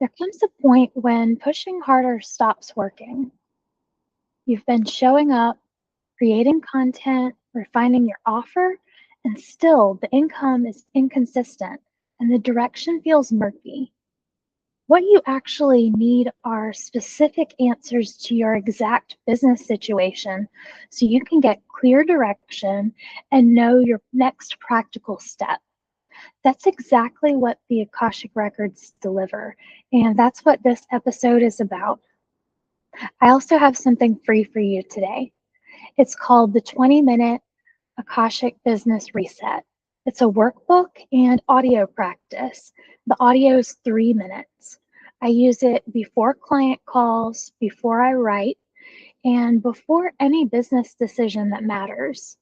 There comes a point when pushing harder stops working. You've been showing up, creating content, refining your offer, and still the income is inconsistent and the direction feels murky. What you actually need are specific answers to your exact business situation so you can get clear direction and know your next practical step. That's exactly what the Akashic Records deliver, and that's what this episode is about. I also have something free for you today. It's called the 20-minute Akashic Business Reset. It's a workbook and audio practice. The audio is 3 minutes. I use it before client calls, before I write, and before any business decision that matters.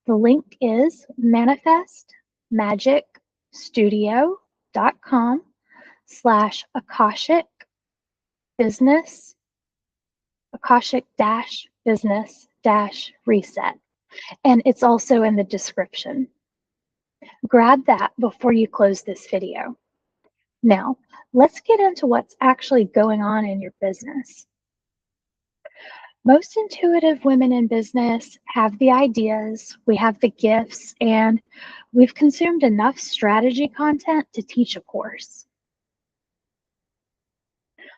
The link is manifestmagicstudio.com/Akashic business, Akashic-business-reset. And it's also in the description. Grab that before you close this video. Now, let's get into what's actually going on in your business. Most intuitive women in business have the ideas, we have the gifts, and we've consumed enough strategy content to teach a course.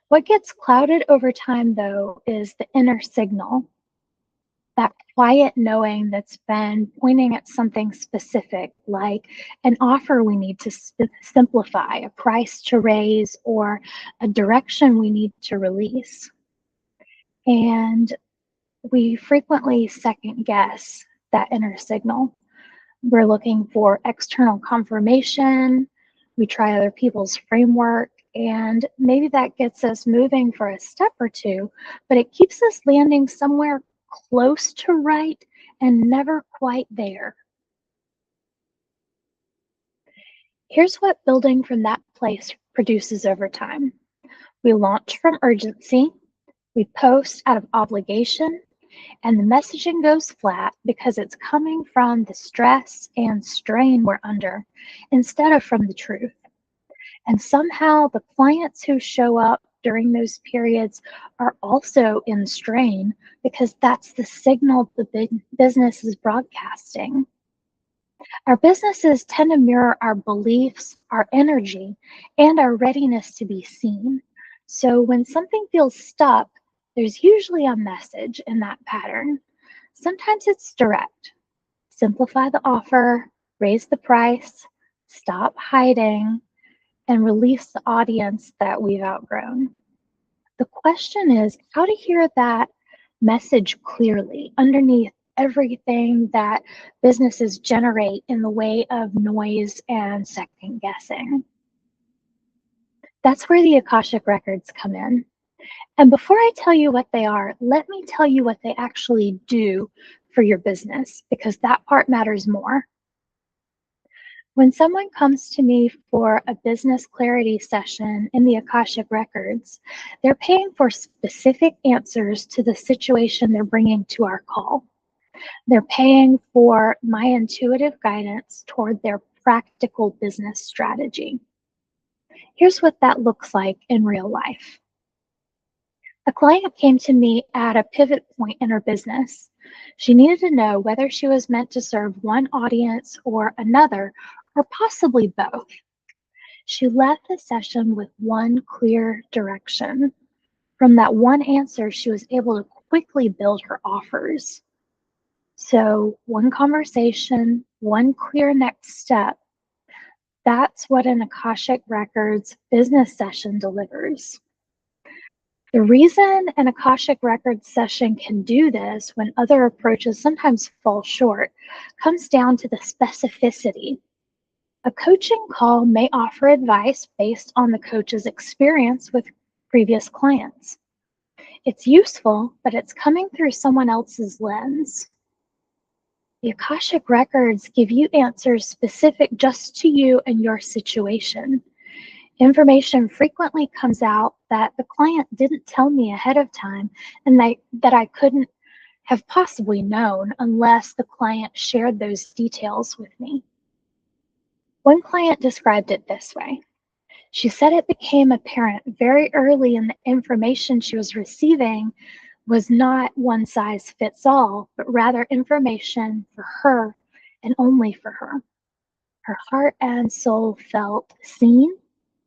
What gets clouded over time, though, is the inner signal, that quiet knowing that's been pointing at something specific, like an offer we need to simplify, a price to raise, or a direction we need to release. And we frequently second guess that inner signal. We're looking for external confirmation. We try other people's framework, and maybe that gets us moving for a step or two, but it keeps us landing somewhere close to right and never quite there. Here's what building from that place produces over time. We launch from urgency, we post out of obligation, and the messaging goes flat because it's coming from the stress and strain we're under instead of from the truth. And somehow the clients who show up during those periods are also in strain because that's the signal the big business is broadcasting. Our businesses tend to mirror our beliefs, our energy, and our readiness to be seen. So when something feels stuck, there's usually a message in that pattern. Sometimes it's direct. Simplify the offer, raise the price, stop hiding, and release the audience that we've outgrown. The question is how to hear that message clearly underneath everything that businesses generate in the way of noise and second guessing. That's where the Akashic Records come in. And before I tell you what they are, let me tell you what they actually do for your business, because that part matters more. When someone comes to me for a business clarity session in the Akashic Records, they're paying for specific answers to the situation they're bringing to our call. They're paying for my intuitive guidance toward their practical business strategy. Here's what that looks like in real life. A client came to me at a pivot point in her business. She needed to know whether she was meant to serve one audience or another, or possibly both. She left the session with one clear direction. From that one answer, she was able to quickly build her offers. So one conversation, one clear next step, that's what an Akashic Records business session delivers. The reason an Akashic Records session can do this when other approaches sometimes fall short comes down to the specificity. A coaching call may offer advice based on the coach's experience with previous clients. It's useful, but it's coming through someone else's lens. The Akashic Records give you answers specific just to you and your situation. Information frequently comes out that the client didn't tell me ahead of time and that I couldn't have possibly known unless the client shared those details with me. One client described it this way. She said it became apparent very early in the information she was receiving was not one size fits all, but rather information for her and only for her. Her heart and soul felt seen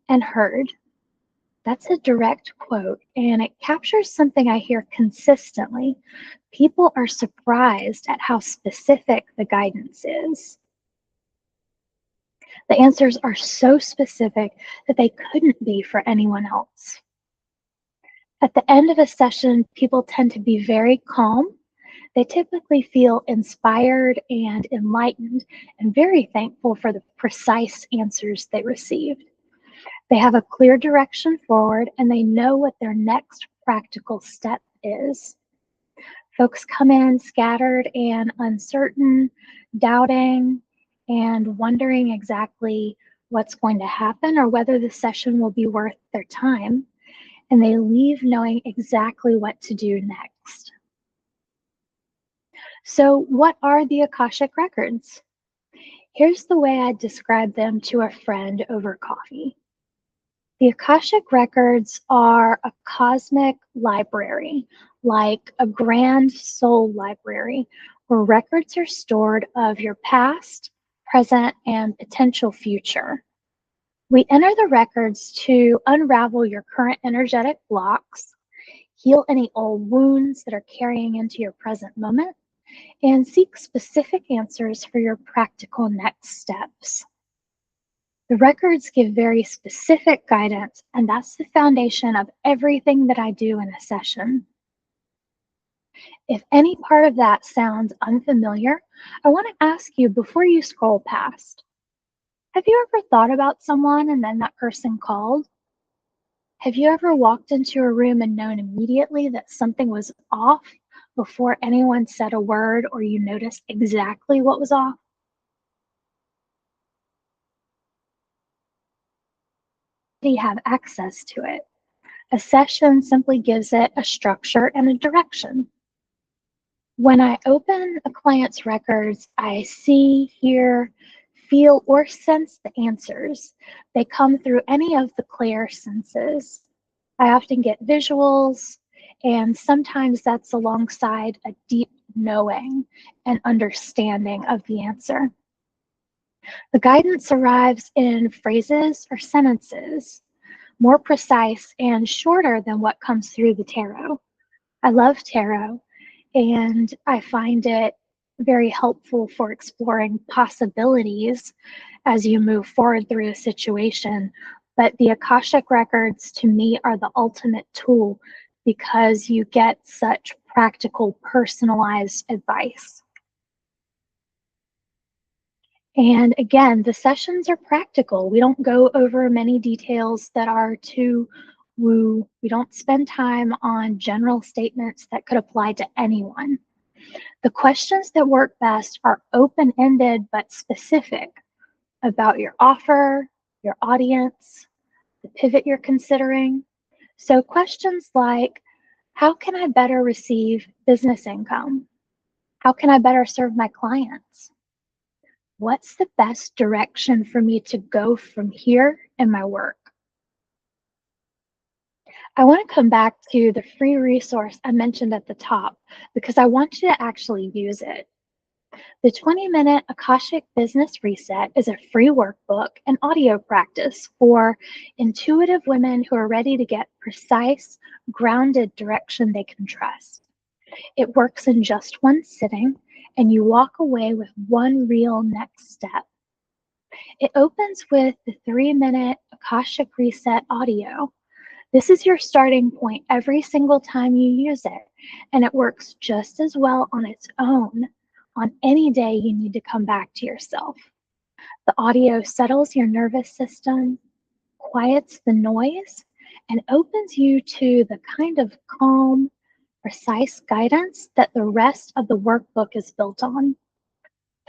and heard. That's a direct quote, and it captures something I hear consistently. People are surprised at how specific the guidance is. The answers are so specific that they couldn't be for anyone else. At the end of a session, people tend to be very calm. They typically feel inspired and enlightened and very thankful for the precise answers they received. They have a clear direction forward and they know what their next practical step is. Folks come in scattered and uncertain, doubting, and wondering exactly what's going to happen or whether the session will be worth their time. And they leave knowing exactly what to do next. So, what are the Akashic Records? Here's the way I describe them to a friend over coffee. The Akashic Records are a cosmic library, like a grand soul library, where records are stored of your past, present, and potential future. We enter the records to unravel your current energetic blocks, heal any old wounds that are carrying into your present moment, and seek specific answers for your practical next steps. The records give very specific guidance, and that's the foundation of everything that I do in a session. If any part of that sounds unfamiliar, I want to ask you before you scroll past, have you ever thought about someone and then that person called? Have you ever walked into a room and known immediately that something was off before anyone said a word or you noticed exactly what was off? You have access to it. A session simply gives it a structure and a direction. When I open a client's records, I see, hear, feel, or sense the answers. They come through any of the clear senses. I often get visuals, and sometimes that's alongside a deep knowing and understanding of the answer. The guidance arrives in phrases or sentences, more precise and shorter than what comes through the tarot. I love tarot, and I find it very helpful for exploring possibilities as you move forward through a situation. But the Akashic Records to me are the ultimate tool because you get such practical, personalized advice. And again, the sessions are practical. We don't go over many details that are too woo. We don't spend time on general statements that could apply to anyone. The questions that work best are open-ended but specific about your offer, your audience, the pivot you're considering. So questions like, how can I better receive business income? How can I better serve my clients? What's the best direction for me to go from here in my work? I want to come back to the free resource I mentioned at the top because I want you to actually use it. The 20-minute Akashic Business Reset is a free workbook and audio practice for intuitive women who are ready to get precise, grounded direction they can trust. It works in just one sitting, and you walk away with one real next step. It opens with the 3-minute Akashic Reset audio. This is your starting point every single time you use it, and it works just as well on its own on any day you need to come back to yourself. The audio settles your nervous system, quiets the noise, and opens you to the kind of calm, precise guidance that the rest of the workbook is built on.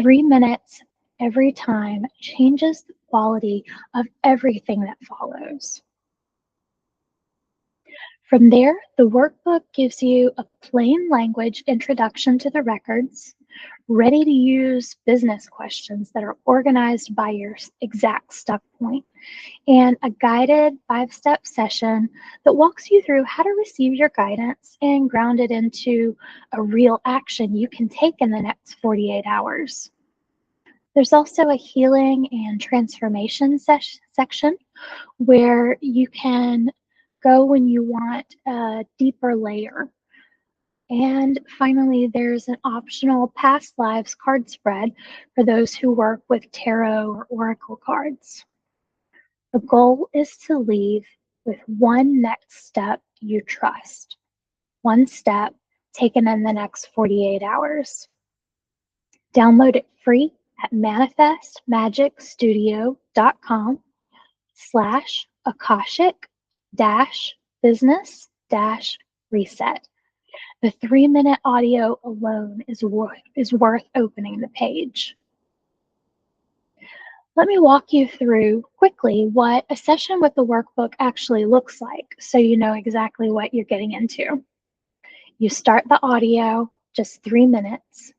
3 minutes every time changes the quality of everything that follows. From there, the workbook gives you a plain language introduction to the records, ready to use business questions that are organized by your exact stuck point, and a guided 5-step session that walks you through how to receive your guidance and ground it into a real action you can take in the next 48 hours. There's also a healing and transformation section where you can go when you want a deeper layer. And finally, there's an optional past lives card spread for those who work with tarot or oracle cards. The goal is to leave with one next step you trust, one step taken in the next 48 hours. Download it free at manifest-Akashic-business-reset. The 3-minute audio alone is worth opening the page. Let me walk you through quickly what a session with the workbook actually looks like so you know exactly what you're getting into. You start the audio, just 3 minutes.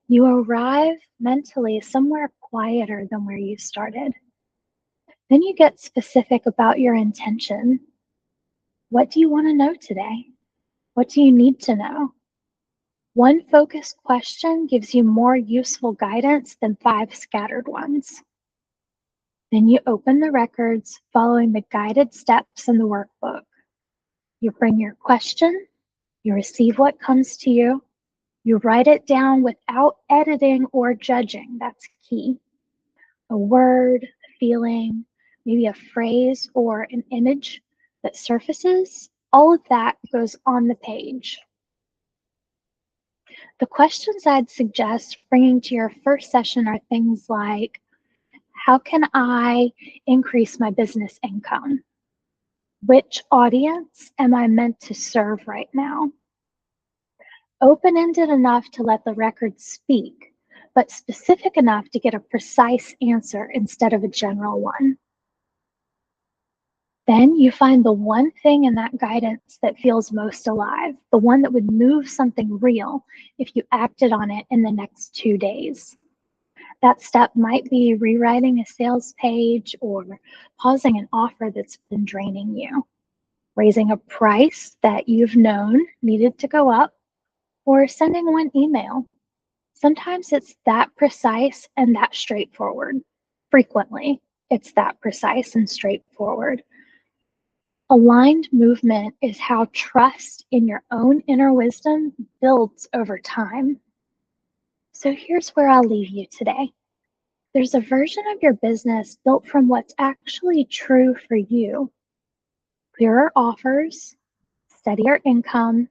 You arrive mentally somewhere quieter than where you started. Then you get specific about your intention. What do you want to know today? What do you need to know? One focused question gives you more useful guidance than 5 scattered ones. Then you open the records following the guided steps in the workbook. You bring your question, you receive what comes to you, you write it down without editing or judging. That's key. A word, a feeling, maybe a phrase or an image that surfaces, all of that goes on the page. The questions I'd suggest bringing to your first session are things like, how can I increase my business income? Which audience am I meant to serve right now? Open-ended enough to let the record speak, but specific enough to get a precise answer instead of a general one. Then you find the one thing in that guidance that feels most alive, the one that would move something real if you acted on it in the next 2 days. That step might be rewriting a sales page or pausing an offer that's been draining you, raising a price that you've known needed to go up, or sending one email. Sometimes it's that precise and that straightforward. Frequently, it's that precise and straightforward. Aligned movement is how trust in your own inner wisdom builds over time. So here's where I'll leave you today. There's a version of your business built from what's actually true for you. Clearer offers, steadier income,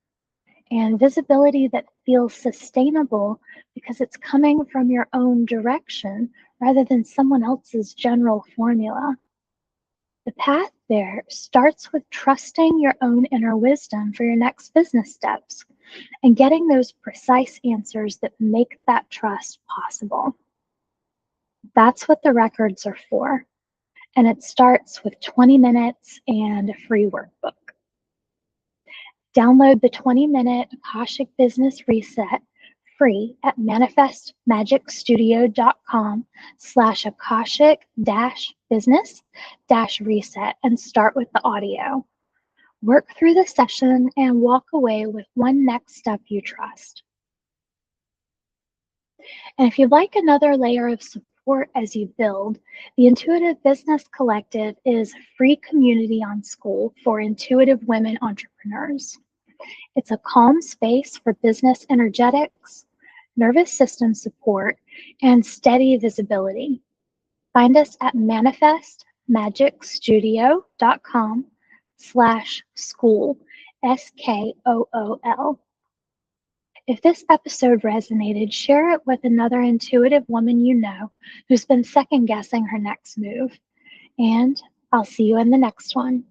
and visibility that feels sustainable because it's coming from your own direction rather than someone else's general formula. The path there starts with trusting your own inner wisdom for your next business steps and getting those precise answers that make that trust possible. That's what the records are for. And it starts with 20 minutes and a free workbook. Download the 20-minute Akashic Business Reset free at manifest-magicstudio.com/Akashic-business-reset and start with the audio. Work through the session and walk away with one next step you trust. And if you'd like another layer of support as you build, the Intuitive Business Collective is a free community on School for intuitive women entrepreneurs. It's a calm space for business energetics, nervous system support, and steady visibility. Find us at manifestmagicstudio.com/school, SKOOL. If this episode resonated, share it with another intuitive woman you know who's been second guessing her next move. And I'll see you in the next one.